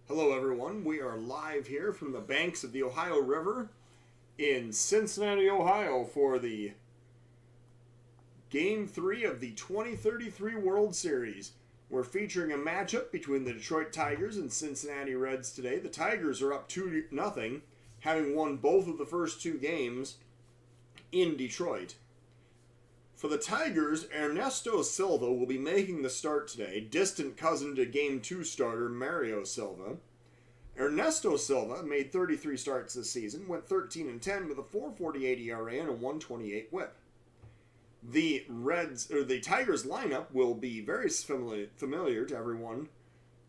Hello everyone, we are live here from the banks of the Ohio River in Cincinnati, Ohio for the Game 3 of the 2033 World Series. We're featuring a matchup between the Detroit Tigers and Cincinnati Reds today. The Tigers are up 2-0, having won both of the first two games in Detroit. For the Tigers, Ernesto Silva will be making the start today, distant cousin to Game 2 starter Mario Silva. Ernesto Silva made 33 starts this season, went 13-10 with a 4.48 ERA and a 1.28 WHIP. The Tigers lineup will be very familiar to everyone.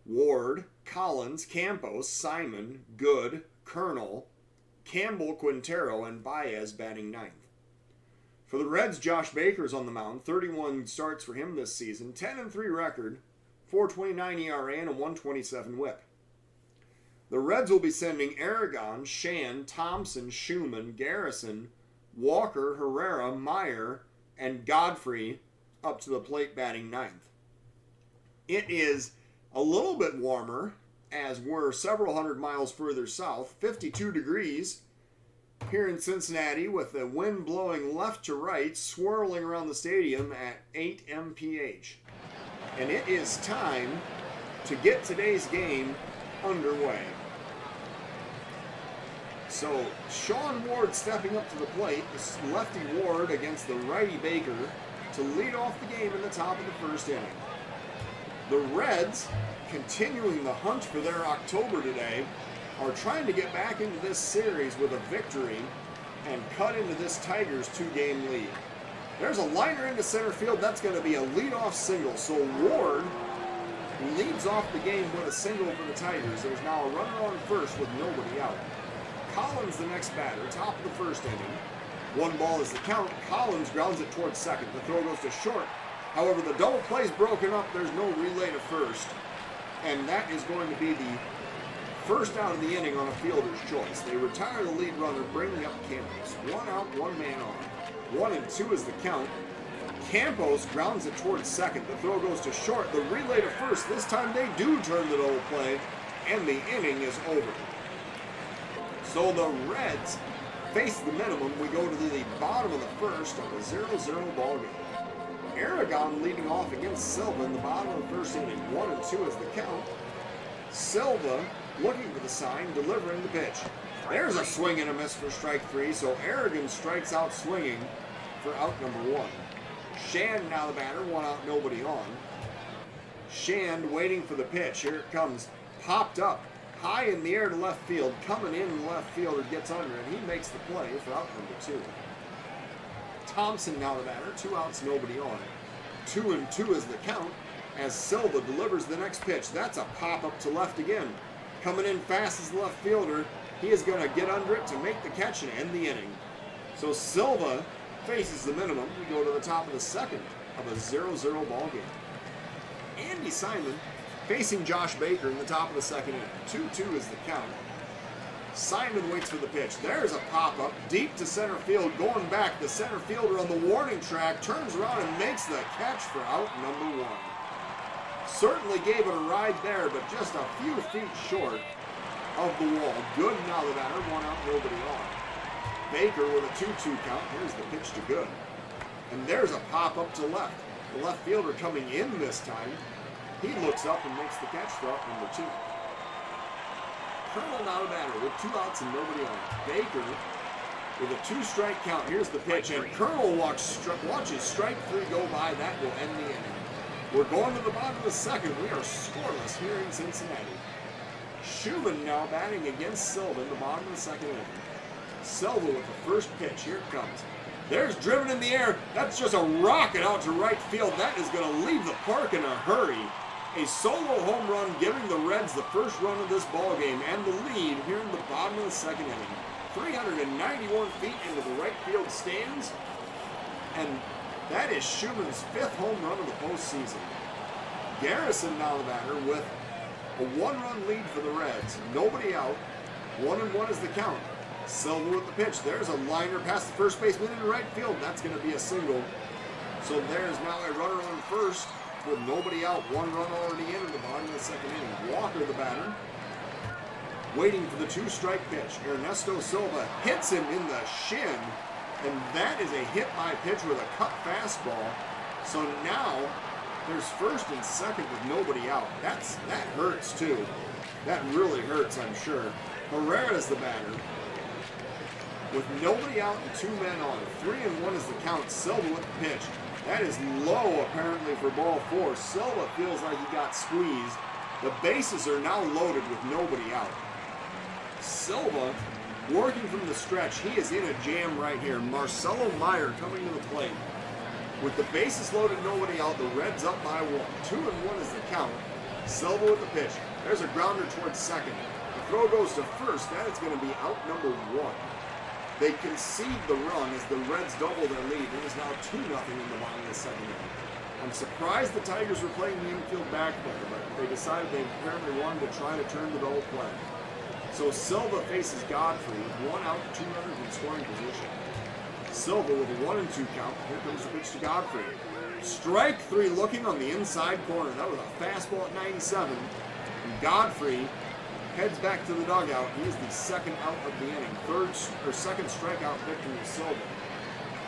Ward, Collins, Campos, Simon, Good, Colonel, Campbell, Quintero, and Baez batting ninth. For the Reds, Josh Baker's on the mound, 31 starts for him this season, 10-3 record, 4.29 ERA and a 1.27 WHIP. The Reds will be sending Aragon, Shan, Thompson, Schumann, Garrison, Walker, Herrera, Meyer, and Godfrey up to the plate batting ninth. It is a little bit warmer as we're several hundred miles further south, 52 degrees here in Cincinnati with the wind blowing left to right, swirling around the stadium at 8 mph. And it is time to get today's game underway. So, Sean Ward stepping up to the plate, the lefty Ward against the righty Baker to lead off the game in the top of the first inning. The Reds, continuing the hunt for their October today, are trying to get back into this series with a victory and cut into this Tigers 2-game lead. There's a liner into center field. That's going to be a leadoff single. So Ward leads off the game with a single for the Tigers. There's now a runner on first with nobody out. Collins, the next batter, top of the first inning. 1 ball is the count. Collins grounds it towards second. The throw goes to short. However, the double play's broken up. There's no relay to first. And that is going to be the first out of the inning on a fielder's choice. They retire the lead runner, bringing up Campos. 1 out, 1 man on. 1-2 is the count. Campos grounds it towards second. The throw goes to short. The relay to first. This time they do turn the double play, and the inning is over. So the Reds face the minimum. We go to the bottom of the first of a 0-0 ball game. Aragon leading off against Silva in the bottom of the first inning. 1-2 is the count. Silva looking for the sign, delivering the pitch. There's a swing and a miss for strike 3, so Aragon strikes out swinging for out number 1. Shand now the batter, 1 out, nobody on. Shand waiting for the pitch. Here it comes, popped up, high in the air to left field. Coming in, the left fielder gets under it. He makes the play for out number 2. Thompson now the batter, 2 outs, nobody on. 2-2 is the count as Silva delivers the next pitch. That's a pop up to left again. Coming in fast as the left fielder. He is going to get under it to make the catch and end the inning. So Silva faces the minimum. We go to the top of the second of a 0-0 ball game. Andy Simon facing Josh Baker in the top of the second inning. 2-2 is the count. Simon waits for the pitch. There's a pop-up deep to center field. Going back, the center fielder on the warning track turns around and makes the catch for out number 1. Certainly gave it a ride there, but just a few feet short of the wall. Good now the batter, 1 out, nobody on. Baker with a 2-2 count. Here's the pitch to Good. And there's a pop-up to left. The left fielder coming in this time. He looks up and makes the catch for out number 2. Colonel now the batter with 2 outs and nobody on. Baker with a 2-strike count. Here's the pitch, and Colonel watches strike 3 go by. That will end the inning. We're going to the bottom of the second. We are scoreless here in Cincinnati. Schumann now batting against Silva in the bottom of the second inning. Silva with the first pitch. Here it comes. There's driven in the air. That's just a rocket out to right field. That is going to leave the park in a hurry. A solo home run giving the Reds the first run of this ball game and the lead here in the bottom of the second inning. 391 feet into the right field stands. And that is Schumann's 5th home run of the postseason. Garrison now the batter with a 1-run lead for the Reds. Nobody out. 1-1 is the count. Silva with the pitch. There's a liner past the first baseman in right field. That's going to be a single. So there's now a runner on first with nobody out. One run already in the bottom of the second inning. Walker, the batter, waiting for the two-strike pitch. Ernesto Silva hits him in the shin, and that is a hit-by-pitch with a cut fastball. So now there's first and second with nobody out. That hurts, too. That really hurts, I'm sure. Herrera's the batter, with nobody out and 2 men on. 3-1 is the count. Silva with the pitch. That is low, apparently, for ball 4. Silva feels like he got squeezed. The bases are now loaded with nobody out. Silva, working from the stretch, he is in a jam right here. Marcelo Meyer coming to the plate. With the bases loaded, nobody out, the Reds up by 1. 2-1 is the count. Silva with the pitch. There's a grounder towards second. The throw goes to first. That is going to be out number 1. They concede the run as the Reds double their lead. It is now 2-0 in the bottom of the second inning. I'm surprised the Tigers were playing the infield back there, but they decided they apparently wanted to try to turn the double play. So Silva faces Godfrey with 1 out, 2 runners in scoring position. Silva with a 1-2 count. Here comes the pitch to Godfrey. Strike 3 looking on the inside corner. That was a fastball at 97. And Godfrey heads back to the dugout. He is the second out of the inning. Second strikeout victory of Silva.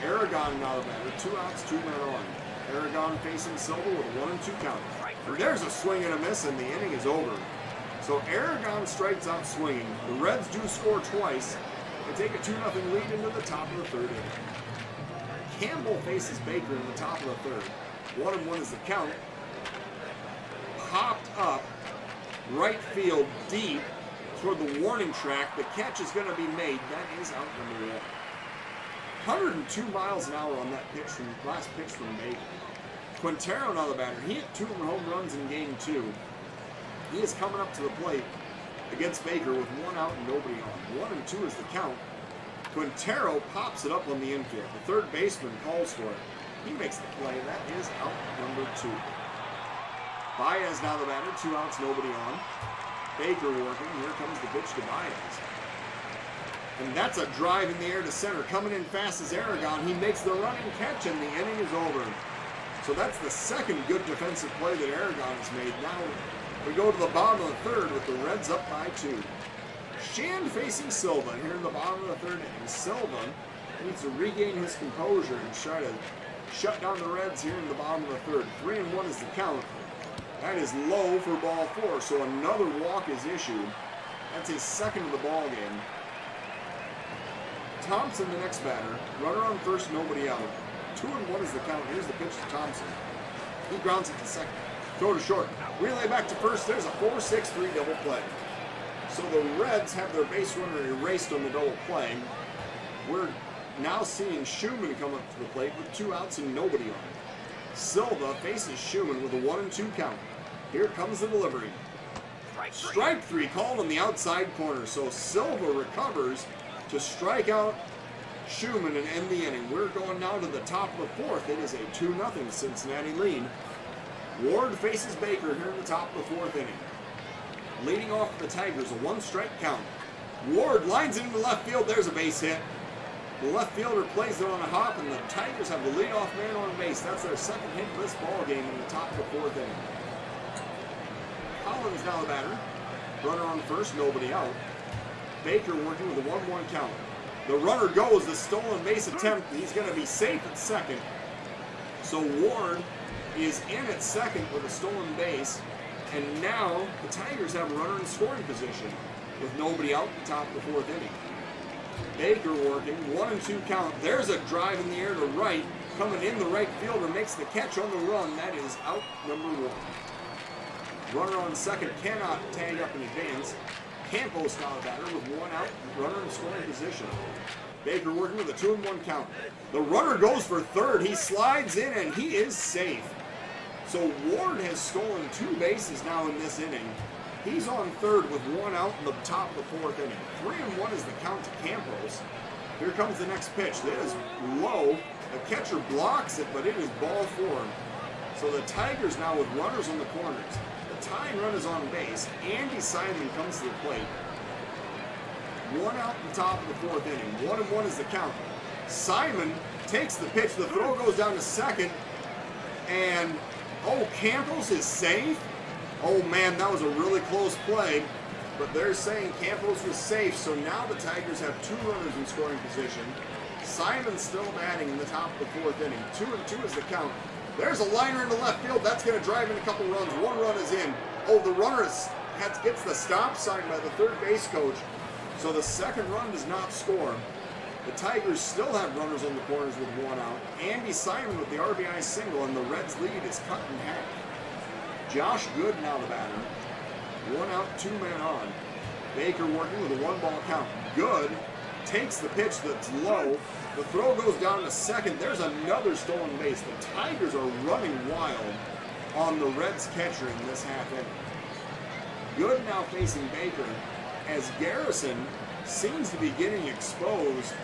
Aragon now the batter. 2 outs, 2 men on. Aragon facing Silva with a 1-2 count. And there's a swing and a miss, and the inning is over. So Aragon strikes out swinging. The Reds do score twice. They take a 2-0 lead into the top of the third inning. Campbell faces Baker in the top of the third. 1-1 is the count. Popped up right field deep toward the warning track. The catch is going to be made. That is out number 1. 102 miles an hour on that pitch from last pitch from Baker. Quintero now the batter. He hit 2 home runs in game 2. He is coming up to the plate against Baker with 1 out and nobody on. 1-2 is the count. Quintero pops it up on the infield. The third baseman calls for it. He makes the play. That is out number 2. Baez now the batter. 2 outs, nobody on. Baker working. Here comes the pitch to Baez. And that's a drive in the air to center. Coming in fast as Aragon. He makes the running catch, and the inning is over. So that's the second good defensive play that Aragon has made. Now we go to the bottom of the third with the Reds up by 2. Shand facing Silva here in the bottom of the third inning. Silva needs to regain his composure and try to shut down the Reds here in the bottom of the third. 3-1 is the count. That is low for ball 4, so another walk is issued. That's his second of the ball game. Thompson, the next batter. Runner on first, nobody out. 2-1 is the count. Here's the pitch to Thompson. He grounds it to second. Throw to short. Relay back to first. There's a 4-6-3 double play. So the Reds have their base runner erased on the double play. We're now seeing Schumann come up to the plate with 2 outs and nobody on. Silva faces Schumann with a 1-2 count. Here comes the delivery. Strike 3 called on the outside corner. So Silva recovers to strike out Schumann and end the inning. We're going now to the top of the 4th. It is a 2-0 Cincinnati lead. Ward faces Baker here in the top of the 4th inning. Leading off the Tigers, a 1-strike count. Ward lines it into left field. There's a base hit. The left fielder plays it on a hop, and the Tigers have the leadoff man on base. That's their second hit of this ball game in the top of the 4th inning. Collins now the batter. Runner on first, nobody out. Baker working with a 1-1 count. The runner goes, the stolen base attempt. He's going to be safe at second. So Ward is in at second with a stolen base. And now the Tigers have a runner in scoring position with nobody out at the top of the 4th inning. Baker working, 1-2 count. There's a drive in the air to right. Coming in, the right fielder makes the catch on the run. That is out number 1. Runner on second cannot tag up in advance. Campos now the batter with 1 out, runner in scoring position. Baker working with a 2-1 count. The runner goes for third. He slides in and he is safe. So Ward has stolen 2 bases now in this inning. He's on third with 1 out in the top of the 4th inning. 3-1 is the count to Campos. Here comes the next pitch. That is low. The catcher blocks it, but it is ball 4. So the Tigers now with runners on the corners. The tying run is on base. Andy Simon comes to the plate. 1 out in the top of the 4th inning. 1-1 is the count. Simon takes the pitch. The throw goes down to second. And Oh, Campos is safe? Oh man, that was a really close play. But they're saying Campos was safe, so now the Tigers have 2 runners in scoring position. Simon's still batting in the top of the 4th inning. 2-2 is the count. There's a liner into left field. That's going to drive in a couple runs. 1 run is in. Oh, the runner gets the stop sign by the third base coach. So the second run does not score. The Tigers still have runners on the corners with 1 out. Andy Simon with the RBI single, and the Reds' lead is cut in half. Josh Good now the batter. 1 out, 2 men on. Baker working with a 1-ball count. Good takes the pitch that's low. The throw goes down to second. There's another stolen base. The Tigers are running wild on the Reds catcher in this half inning. Good now facing Baker as Garrison seems to be getting exposed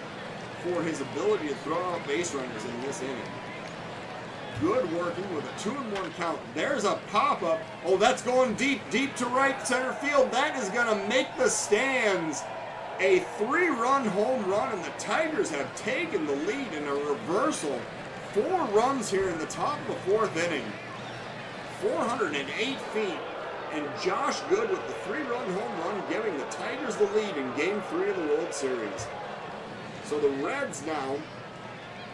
for his ability to throw out base runners in this inning. Good working with a 2-1 count. There's a pop-up. Oh, that's going deep to right center field. That is going to make the stands. A 3-run home run, and the Tigers have taken the lead in a reversal. 4 runs here in the top of the 4th inning. 408 feet, and Josh Good with the 3-run home run giving the Tigers the lead in Game 3 of the World Series. So the Reds now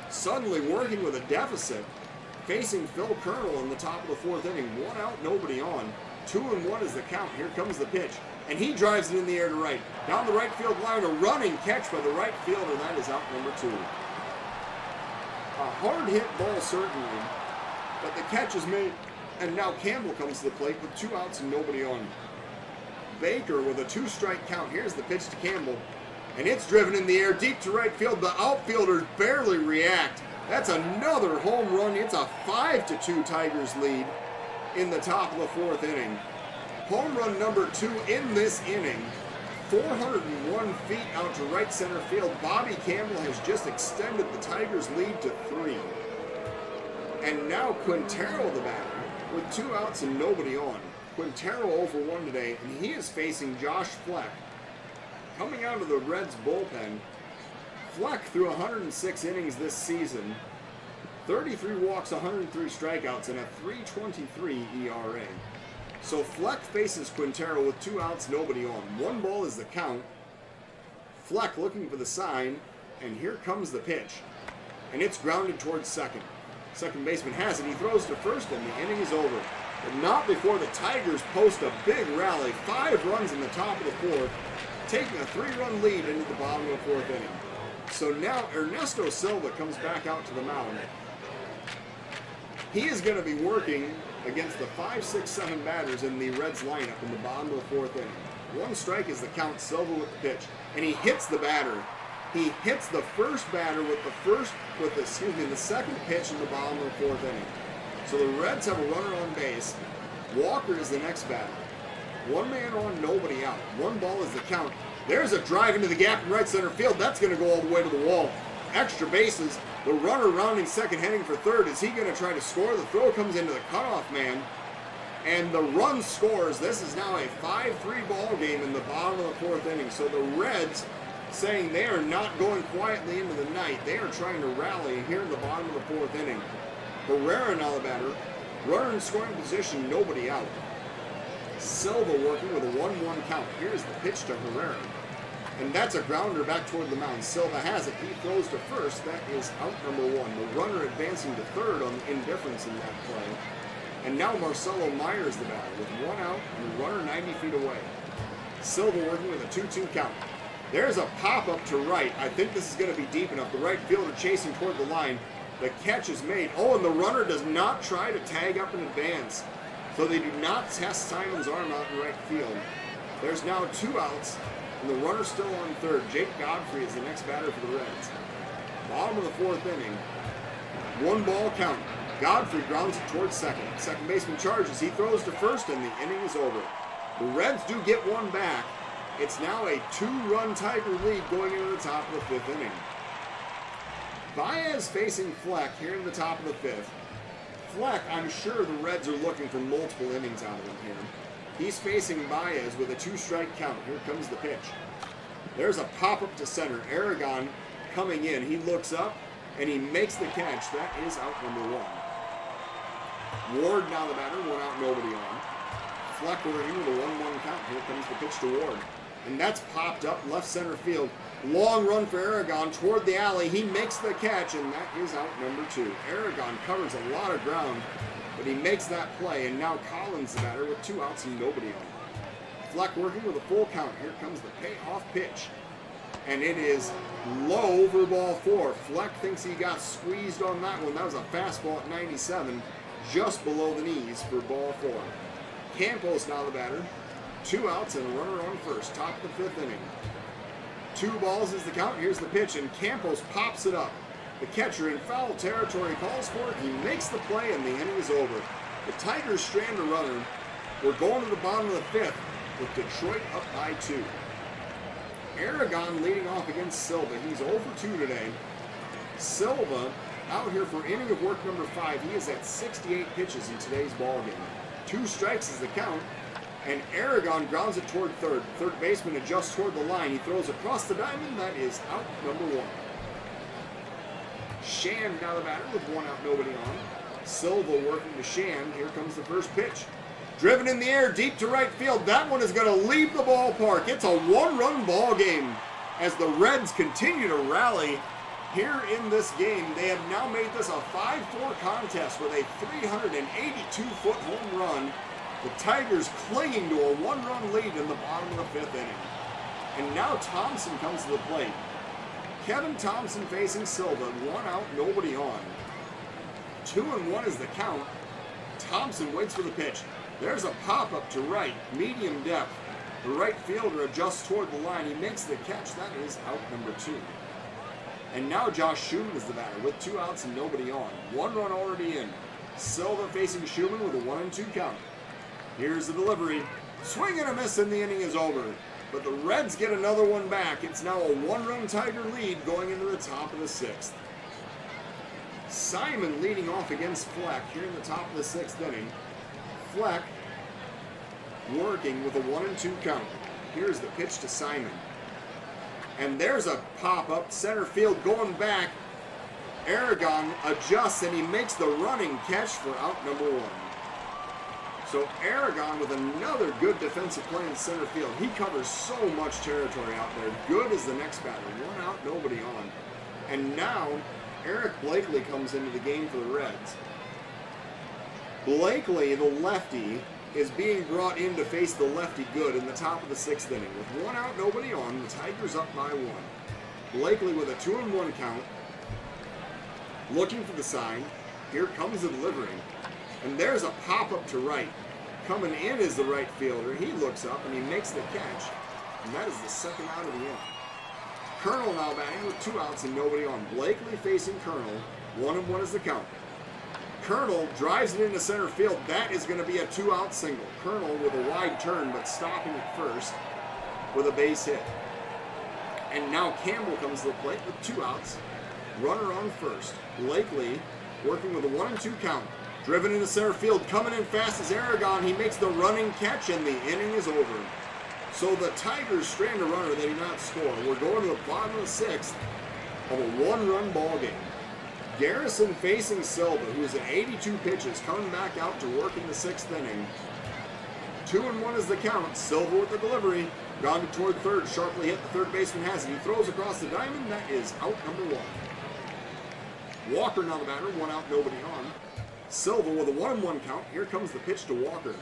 suddenly working with a deficit, facing Phil Kernel in the top of the 4th inning. 1 out, nobody on. 2-1 is the count. Here comes the pitch. And he drives it in the air to right. Down the right field line, a running catch by the right fielder. That is out number 2. A hard hit ball, certainly, but the catch is made. And now Campbell comes to the plate with 2 outs and nobody on. Baker with a 2-strike count. Here's the pitch to Campbell. And it's driven in the air deep to right field. The outfielders barely react. That's another home run. It's a 5-2 Tigers lead in the top of the 4th inning. Home run number 2 in this inning. 401 feet out to right center field. Bobby Campbell has just extended the Tigers' lead to 3. And now Quintero the batter with 2 outs and nobody on. Quintero 0 for 1 today, and he is facing Josh Fleck. Coming out of the Reds bullpen, Fleck threw 106 innings this season, 33 walks, 103 strikeouts, and a 3.23 ERA. So Fleck faces Quintero with 2 outs, nobody on. 1 ball is the count. Fleck looking for the sign, and here comes the pitch. And it's grounded towards second. Second baseman has it. He throws to first, and the inning is over. But not before the Tigers post a big rally. 5 runs in the top of the 4th, taking a 3-run lead into the bottom of the 4th inning. So now Ernesto Silva comes back out to the mound. He is going to be working against the 5, 6, 7 batters in the Reds lineup in the bottom of the 4th inning. 1 strike is the count. Silva with the pitch, and he hits the batter. He hits the first batter with the second pitch in the bottom of the 4th inning. So the Reds have a runner on base. Walker is the next batter. 1 man on, nobody out. 1 ball is the count. There's a drive into the gap in right center field. That's going to go all the way to the wall. Extra bases. The runner rounding second, heading for third. Is he going to try to score? The throw comes into the cutoff man, and the run scores. This is now a 5-3 ball game in the bottom of the 4th inning. So the Reds saying they are not going quietly into the night. They are trying to rally here in the bottom of the 4th inning. Herrera now the batter. Runner in scoring position, nobody out. Silva working with a 1-1 count. Here's the pitch to Herrera. And that's a grounder back toward the mound. Silva has it. He throws to first. That is out number 1. The runner advancing to third on indifference in that play. And now Marcelo Myers the batter with 1 out and the runner 90 feet away. Silva working with a 2-2 count. There's a pop-up to right. I think this is going to be deep enough. The right fielder chasing toward the line. The catch is made. Oh, and the runner does not try to tag up in advance. So they do not test Simon's arm out in right field. There's now 2 outs, and the runner still on third. Jake Godfrey is the next batter for the Reds. Bottom of the 4th inning. 1 ball count. Godfrey grounds it towards second. Second baseman charges. He throws to first, and the inning is over. The Reds do get 1 back. It's now a 2-run Tiger lead going into the top of the 5th inning. Baez facing Fleck here in the top of the 5th. Fleck, I'm sure the Reds are looking for multiple innings out of him here. He's facing Baez with a 2-strike count. Here comes the pitch. There's a pop-up to center. Aragon coming in. He looks up, and he makes the catch. That is out number 1. Ward now the batter, 1 out, nobody on. Fleck working with a 1-1 count. Here comes the pitch to Ward. And that's popped up left center field. Long run for Aragon toward the alley. He makes the catch, and that is out number 2. Aragon covers a lot of ground, but he makes that play, and now Collins the batter with 2 outs and nobody on. Fleck working with a full count. Here comes the payoff pitch. And it is low for ball 4. Fleck thinks he got squeezed on that one. That was a fastball at 97, just below the knees for ball 4. Campos now the batter. 2 outs and a runner on first. Top of the 5th inning. 2 balls is the count. Here's the pitch, and Campos pops it up. The catcher in foul territory calls for it. He makes the play, and the inning is over. The Tigers strand a runner. We're going to the bottom of the 5th with Detroit up by 2. Aragon leading off against Silva. He's 0 for 2 today. Silva out here for inning of work number 5. He is at 68 pitches in today's ball game. 2 strikes is the count, and Aragon grounds it toward third. Third baseman adjusts toward the line. He throws across the diamond. That is out number 1. Shan now the batter with 1 out, nobody on. Silva working to Shan. Here comes the first pitch. Driven in the air, deep to right field. That one is going to leave the ballpark. It's a 1-run ball game as the Reds continue to rally here in this game. They have now made this a 5-4 contest with a 382-foot home run. The Tigers clinging to a 1-run lead in the bottom of the 5th inning. And now Thompson comes to the plate. Kevin Thompson facing Silva. 1 out, nobody on. 2-1 is the count. Thompson waits for the pitch. There's a pop-up to right, medium depth. The right fielder adjusts toward the line. He makes the catch. That is out number 2. And now Josh Schumann is the batter with 2 outs and nobody on. 1 run already in. Silva facing Schumann with a 1-2 count. Here's the delivery. Swing and a miss, and the inning is over. But the Reds get another one back. It's now a 1-run Tiger lead going into the top of the 6th. Simon leading off against Fleck here in the top of the 6th inning. Fleck working with a 1-2 count. Here's the pitch to Simon. And there's a pop-up, center field going back. Aragon adjusts, and he makes the running catch for out number 1. So Aragon with another good defensive play in center field. He covers so much territory out there. Good as the next batter. 1 out, nobody on. And now Eric Blakely comes into the game for the Reds. Blakely, the lefty, is being brought in to face the lefty good in the top of the 6th inning. With 1 out, nobody on, the Tigers up by 1. Blakely with a 2-1 count. Looking for the sign. Here comes the delivery. And there's a pop-up to right. Coming in is the right fielder. He looks up and he makes the catch. And that is the 2nd out of the inning. Colonel now batting with 2 outs and nobody on. Blakely facing Colonel. 1-1 is the count. Colonel drives it into center field. That is going to be a 2-out single. Colonel with a wide turn, but stopping at first with a base hit. And now Campbell comes to the plate with 2 outs. Runner on first. Blakely working with a 1-2 count. Driven into center field, coming in fast as Aragon. He makes the running catch, and the inning is over. So the Tigers strand a runner. They do not score. We're going to the bottom of the 6th of a 1-run ball game. Garrison facing Silva, who is at 82 pitches, coming back out to work in the 6th inning. 2-1 is the count. Silva with the delivery. Grounded toward third. Sharply hit. The third baseman has it. He throws across the diamond. That is out number 1. Walker now the batter. 1 out, nobody on. Silva with a 1-1 count. Here comes the pitch to Walker.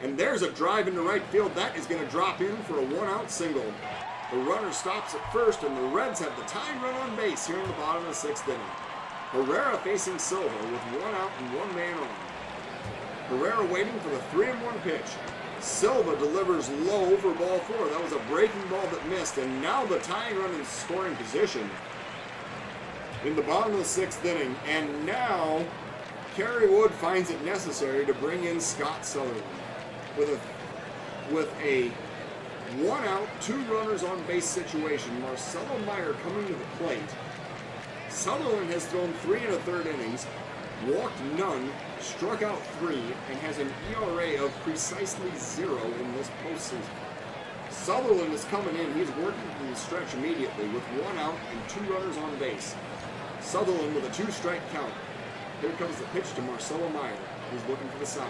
And there's a drive into right field. That is going to drop in for a 1-out single. The runner stops at first, and the Reds have the tying run on base here in the bottom of the 6th inning. Herrera facing Silva with 1 out and 1 man on. Herrera waiting for the 3-1 pitch. Silva delivers low for ball 4. That was a breaking ball that missed, and now the tying run in scoring position in the bottom of the 6th inning. And now Kerry Wood finds it necessary to bring in Scott Sutherland with a 1 out, 2 runners on base situation. Marcelo Meyer coming to the plate. Sutherland has thrown 3 1/3 innings, walked none, struck out 3, and has an ERA of precisely 0 in this postseason. Sutherland is coming in. He's working from the stretch immediately with 1 out and 2 runners on base. Sutherland with a 2-strike count. Here comes the pitch to Marcelo Meyer. He's looking for the sign.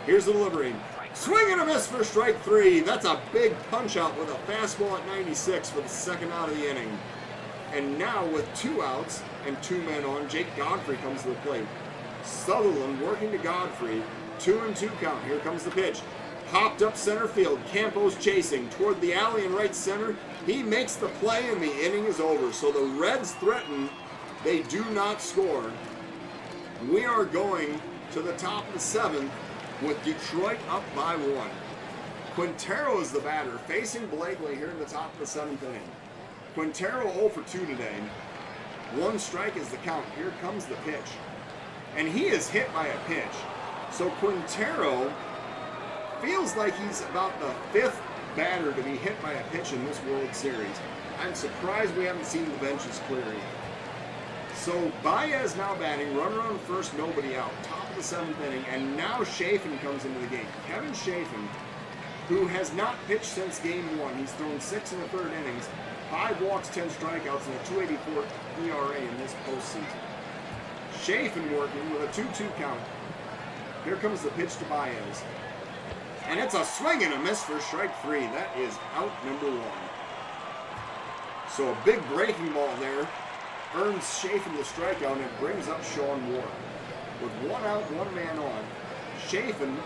Here's the delivery. Swing and a miss for strike 3. That's a big punch out with a fastball at 96 for the second out of the inning. And now with 2 outs and 2 men on, Jake Godfrey comes to the plate. Sutherland working to Godfrey. 2-2 count. Here comes the pitch. Hopped up center field. Campos chasing toward the alley in right center. He makes the play and the inning is over. So the Reds threaten. They do not score. We are going to the top of the 7th with Detroit up by 1. Quintero is the batter, facing Blakely here in the top of the 7th inning. Quintero 0 for 2 today. 1 strike is the count. Here comes the pitch. And he is hit by a pitch. So Quintero feels like he's about the 5th batter to be hit by a pitch in this World Series. I'm surprised we haven't seen the benches clear yet. So Baez now batting, runner on first, nobody out. Top of the 7th inning, and now Shafen comes into the game. Kevin Shafen, who has not pitched since game 1. He's thrown 6 in the 3rd innings, 5 walks, 10 strikeouts, and a 2.84 ERA in this postseason. Shafen working with a 2-2 count. Here comes the pitch to Baez. And it's a swing and a miss for strike 3. That is out number 1. So a big breaking ball there earns Shafen the strikeout, and it brings up Sean Ward. With 1 out, 1 man on, Shafen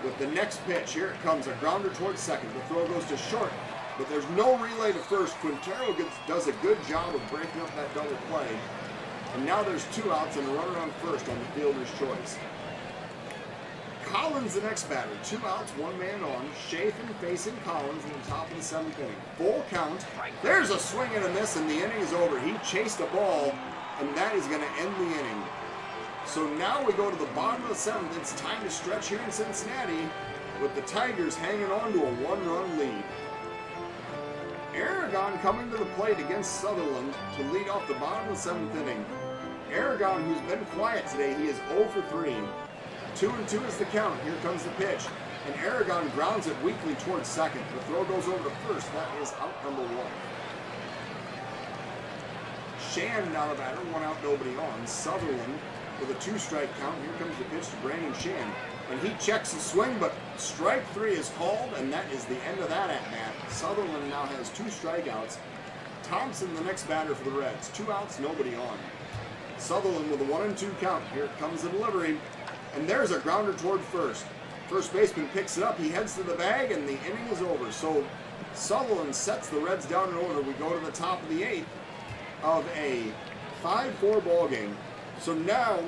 with the next pitch. Here it comes, a grounder towards second. The throw goes to short, but there's no relay to first. Quintero does a good job of breaking up that double play. And now there's 2 outs and a runner on first on the fielder's choice. Collins the next batter. 2 outs, 1 man on. Shafen facing Collins in the top of the 7th inning. Full count. There's a swing and a miss, and the inning is over. He chased a ball, and that is going to end the inning. So now we go to the bottom of the 7th. It's time to stretch here in Cincinnati with the Tigers hanging on to a 1-run lead. Aragon coming to the plate against Sutherland to lead off the bottom of the 7th inning. Aragon, who's been quiet today, he is 0 for 3. 2-2 is the count. Here comes the pitch. And Aragon grounds it weakly towards second. The throw goes over to first. That is out number 1. Shan now the batter. 1 out, nobody on. Sutherland with a 2-strike count. Here comes the pitch to Brandon Shan. And he checks the swing, but strike 3 is called, and that is the end of that at-bat. Sutherland now has 2 strikeouts. Thompson the next batter for the Reds. 2 outs, nobody on. Sutherland with a 1-2 count. Here comes the delivery. And there's a grounder toward first. First baseman picks it up. He heads to the bag, and the inning is over. So Sutherland sets the Reds down in order. We go to the top of the 8th of a 5-4 ball game. So now,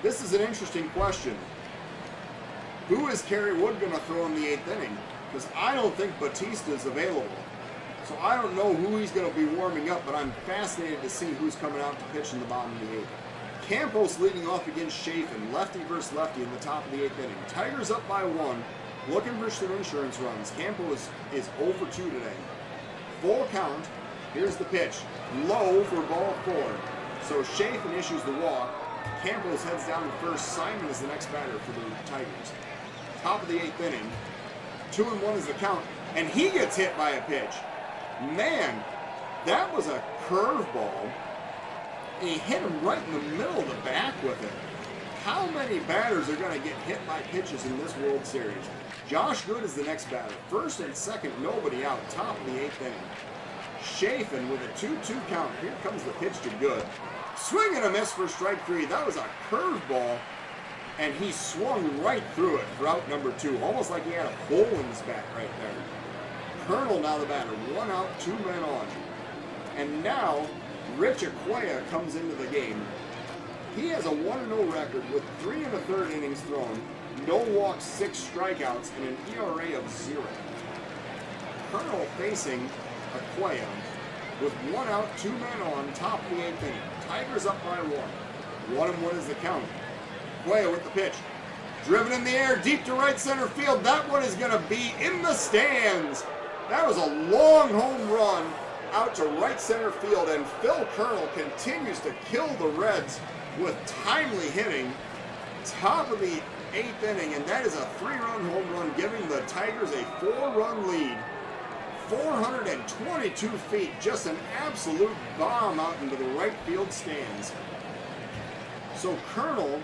this is an interesting question. Who is Kerry Wood going to throw in the 8th inning? Because I don't think Batista is available. So I don't know who he's going to be warming up, but I'm fascinated to see who's coming out to pitch in the bottom of the 8th. Campos leading off against Shafen, lefty versus lefty in the top of the 8th inning. Tigers up by 1, looking for some insurance runs. Campos is 0 for 2 today. Full count. Here's the pitch. Low for ball 4. So Shafen issues the walk. Campos heads down to first. Simon is the next batter for the Tigers. Top of the 8th inning. 2-1 is the count. And he gets hit by a pitch. Man, that was a curveball. He hit him right in the middle of the back with it. How many batters are going to get hit by pitches in this World Series? Josh Good is the next batter. First and second, nobody out. Top of the 8th inning. Shafen with a 2-2 count. Here comes the pitch to Good. Swing and a miss for strike 3. That was a curveball, and he swung right through it for out number 2. Almost like he had a hole in his bat right there. Colonel now the batter. 1 out, 2 men on. And now Rich Aquia comes into the game. He has a 1-0 record with 3 1/3 innings thrown, no walks, 6 strikeouts, and an ERA of 0. Colonel facing Aquia with 1 out, 2 men on, top of the 8th inning. Tigers up by 1. 1-1 is the count. Aquia with the pitch. Driven in the air, deep to right center field. That one is going to be in the stands. That was a long home run out to right center field, and Phil Colonel continues to kill the Reds with timely hitting. Top of the 8th inning, and that is a 3-run home run, giving the Tigers a 4-run lead. 422 feet, just an absolute bomb out into the right field stands. So Colonel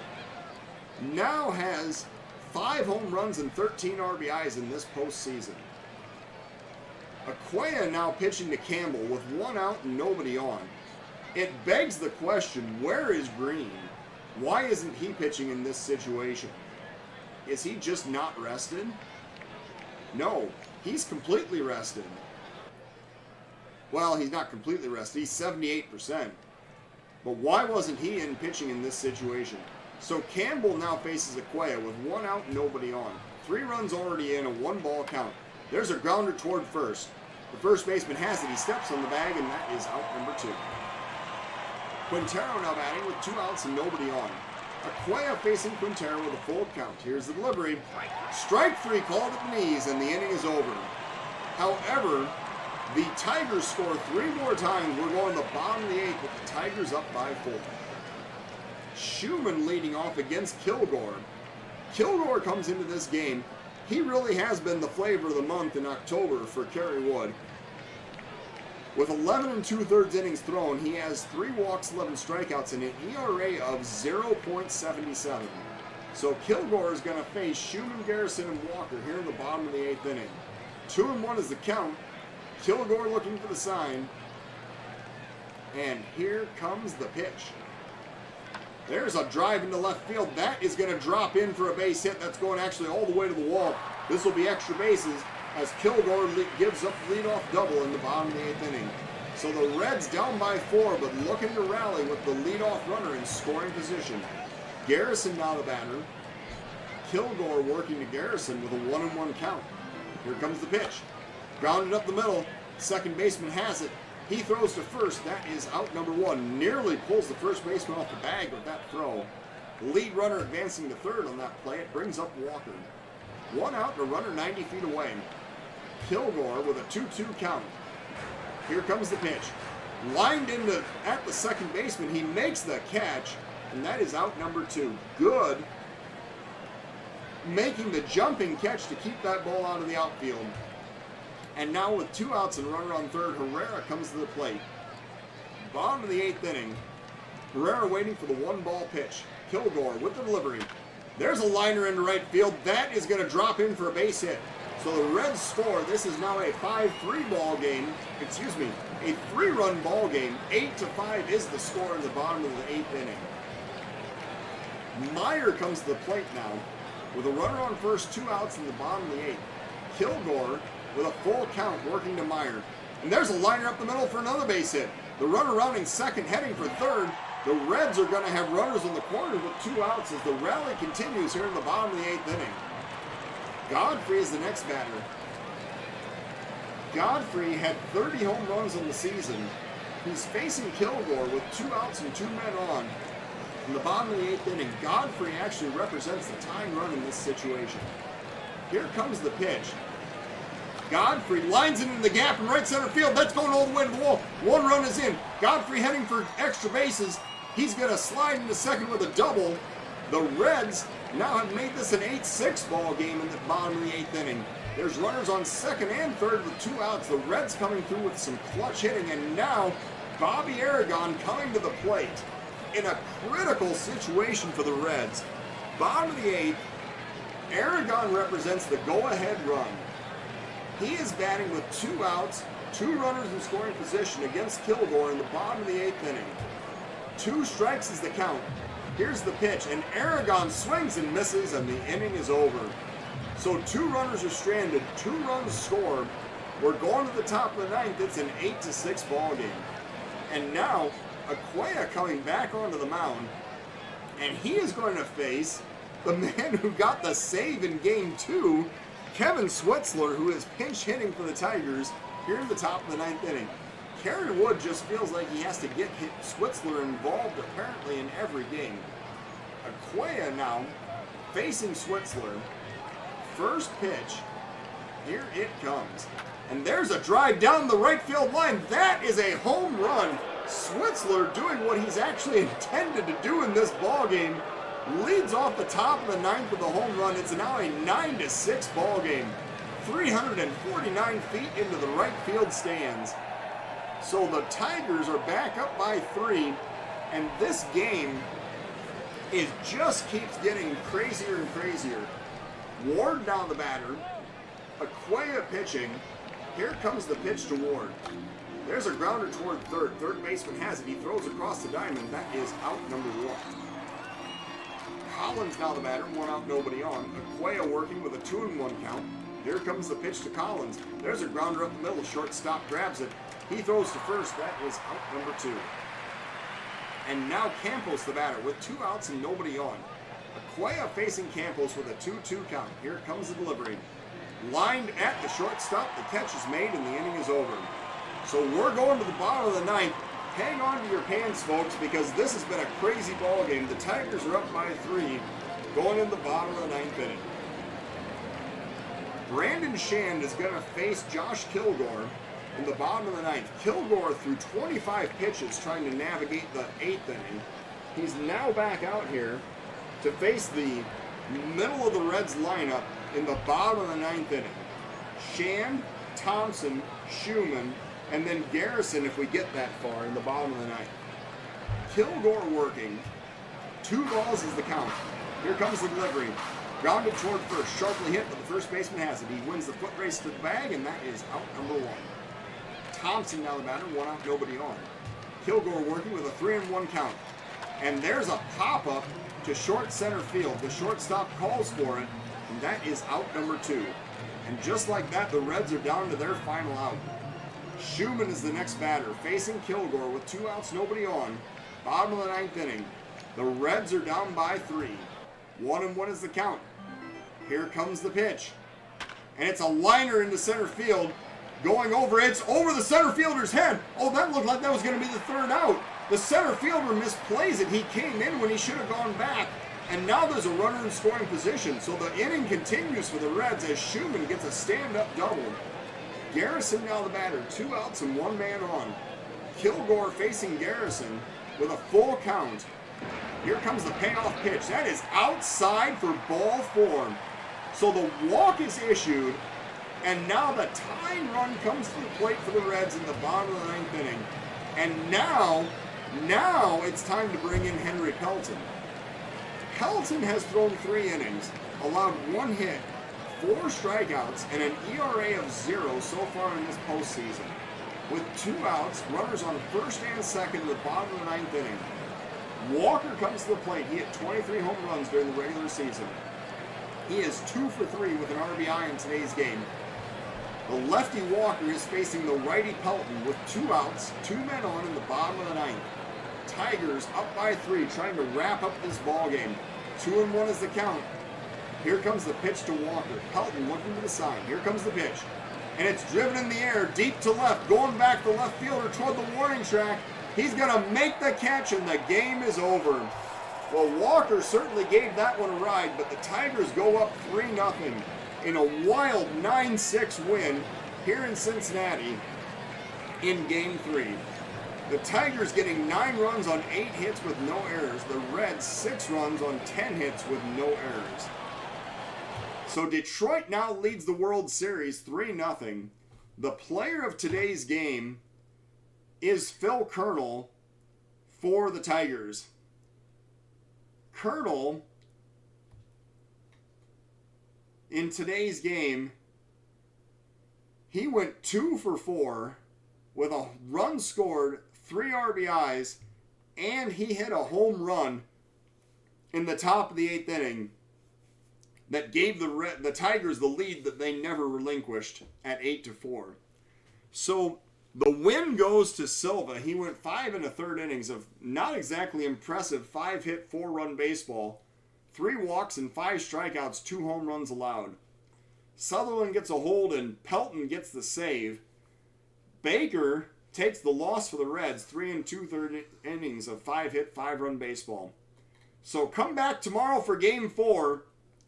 now has 5 home runs and 13 RBIs in this postseason. Acquia now pitching to Campbell with 1 out and nobody on. It begs the question, where is Green? Why isn't he pitching in this situation? Is he just not rested? No, he's completely rested. Well, he's not completely rested. He's 78%. But why wasn't he in pitching in this situation? So Campbell now faces Acquia with 1 out and nobody on. 3 runs already in, a 1-ball count. There's a grounder toward first. The first baseman has it. He steps on the bag, and that is out number 2. Quintero now batting with 2 outs and nobody on. Acquia facing Quintero with a full count. Here's the delivery. Strike 3 called at the knees, and the inning is over. However, the Tigers score 3 more times. We're going to the bottom of the 8th with the Tigers up by 4. Schumann leading off against Kilgore. Kilgore comes into this game. He really has been the flavor of the month in October for Kerry Wood. With 11 2/3 innings thrown, he has 3 walks, 11 strikeouts, and an ERA of 0.77. So Kilgore is going to face Schumann, Garrison, and Walker here in the bottom of the 8th inning. 2-1 is the count. Kilgore looking for the sign. And here comes the pitch. There's a drive into left field. That is going to drop in for a base hit. That's going actually all the way to the wall. This will be extra bases as Kilgore gives up the leadoff double in the bottom of the 8th inning. So the Reds down by 4, but looking to rally with the leadoff runner in scoring position. Garrison now the batter. Kilgore working to Garrison with a 1-1 count. Here comes the pitch. Grounded up the middle. Second baseman has it. He throws to first. That is out number 1. Nearly pulls the first baseman off the bag with that throw. The lead runner advancing to third on that play. It brings up Walker. 1 out and a runner 90 feet away. Kilgore with a 2-2 count. Here comes the pitch. Lined into at the second baseman. He makes the catch, and that is out number 2. Good. Making the jumping catch to keep that ball out of the outfield. And now with 2 outs and a runner on third, Herrera comes to the plate. Bottom of the 8th inning. Herrera waiting for the 1-ball pitch. Kilgore with the delivery. There's a liner into right field. That is going to drop in for a base hit. So the Reds score. This is now a 5-3 ball game. Excuse me, a 3-run ball game. 8-5 is the score in the bottom of the 8th inning. Meyer comes to the plate now with a runner on first, 2 outs in the bottom of the 8th. Kilgore with a full count working to Meyer. And there's a liner up the middle for another base hit. The runner rounding second, heading for third. The Reds are going to have runners on the corner with 2 outs as the rally continues here in the bottom of the 8th inning. Godfrey is the next batter. Godfrey had 30 home runs on the season. He's facing Kilgore with 2 outs and 2 men on. In the bottom of the 8th inning, Godfrey actually represents the tying run in this situation. Here comes the pitch. Godfrey lines it into the gap in right center field. That's going all the way to the wall. 1 run is in. Godfrey heading for extra bases. He's going to slide into second with a double. The Reds now have made this an 8-6 ball game in the bottom of the 8th inning. There's runners on second and third with 2 outs. The Reds coming through with some clutch hitting. And now Bobby Aragon coming to the plate in a critical situation for the Reds. Bottom of the 8th, Aragon represents the go-ahead run. He is batting with 2 outs, 2 runners in scoring position against Kilgore in the bottom of the 8th inning. 2 strikes is the count. Here's the pitch, and Aragon swings and misses, and the inning is over. So 2 runners are stranded, 2 runs scored. We're going to the top of the 9th. It's an 8-6 ball game. And now, Acquia coming back onto the mound, and he is going to face the man who got the save in Game 2, Kevin Switzler, who is pinch hitting for the Tigers here in the top of the 9th inning. Kerry Wood just feels like he has to get Switzler involved apparently in every game. Acquia now facing Switzler. First pitch. Here it comes. And there's a drive down the right field line. That is a home run. Switzler doing what he's actually intended to do in this ball game. Leads off the top of the 9th with a home run. It's now a 9-6 ball game. 349 feet into the right field stands. So the Tigers are back up by 3, and this game It just keeps getting crazier and crazier. Ward down the batter. Aquia pitching. Here comes the pitch to Ward. There's a grounder toward third. Third baseman has it. He throws across the diamond. That is out number 1. Collins now the batter. 1 out, nobody on. Aquia working with a 2-1 count. Here comes the pitch to Collins. There's a grounder up the middle. Shortstop grabs it. He throws to first. That is out number 2. And now Campos the batter with 2 outs and nobody on. Aquia facing Campos with a 2-2 count. Here comes the delivery. Lined at the shortstop. The catch is made and the inning is over. So we're going to the bottom of the 9th. Hang on to your pants, folks, because this has been a crazy ball game. The Tigers are up by 3, going in the bottom of the 9th inning. Brandon Shand is going to face Josh Kilgore in the bottom of the 9th. Kilgore threw 25 pitches trying to navigate the 8th inning. He's now back out here to face the middle of the Reds lineup in the bottom of the 9th inning. Shand, Thompson, Schumann, and then Garrison if we get that far in the bottom of the 9th. Kilgore working. 2 balls is the count. Here comes the delivery. Grounded toward first. Sharply hit, but the first baseman has it. He wins the foot race to the bag, and that is out number 1. Thompson now the batter. 1 out, nobody on. Kilgore working with a 3-1 count. And there's a pop-up to short center field. The shortstop calls for it, and that is out number 2. And just like that, the Reds are down to their final out. Schumann is the next batter, facing Kilgore with 2 outs, nobody on. Bottom of the 9th inning. The Reds are down by 3. 1-1 is the count. Here comes the pitch. And it's a liner into center field. Going over, it's over the center fielder's head. Oh, that looked like that was going to be the 3rd out. The center fielder misplays it. He came in when he should have gone back. And now there's a runner in scoring position. So the inning continues for the Reds as Schumann gets a stand-up double. Garrison now the batter, 2 outs and 1 man on. Kilgore facing Garrison with a full count. Here comes the payoff pitch. That is outside for ball 4. So the walk is issued, and now the tying run comes to the plate for the Reds in the bottom of the 9th inning. And now it's time to bring in Henry Pelton. Pelton has thrown 3 innings, allowed 1 hit, 4 strikeouts, and an ERA of 0 so far in this postseason. With 2 outs, runners on first and second in the bottom of the 9th inning. Walker comes to the plate. He hit 23 home runs during the regular season. He is 2 for 3 with an RBI in today's game. The lefty Walker is facing the righty Pelton with 2 outs, 2 men on in the bottom of the 9th. Tigers up by 3, trying to wrap up this ball game. 2-1 is the count. Here comes the pitch to Walker. Pelton looking to the side. Here comes the pitch. And it's driven in the air, deep to left, going back the left fielder toward the warning track. He's going to make the catch, and the game is over. Well, Walker certainly gave that one a ride, but the Tigers go up 3-0 in a wild 9-6 win here in Cincinnati in Game 3. The Tigers getting 9 runs on 8 hits with no errors. The Reds 6 runs on 10 hits with no errors. So Detroit now leads the World Series 3-0. The player of today's game is Phil Kernel for the Tigers. Kernel, in today's game, he went 2 for 4 with a run scored, 3 RBIs, and he hit a home run in the top of the 8th inning that gave the Tigers the lead that they never relinquished at 8-4. So the win goes to Silva. He went 5 1/3 innings of not exactly impressive 5-hit, 4-run baseball. 3 walks and 5 strikeouts, 2 home runs allowed. Sutherland gets a hold and Pelton gets the save. Baker takes the loss for the Reds, 3 2/3 innings of 5-hit, 5-run baseball. So come back tomorrow for Game 4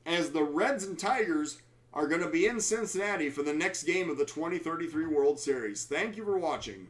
as the Reds and Tigers are going to be in Cincinnati for the next game of the 2033 World Series. Thank you for watching.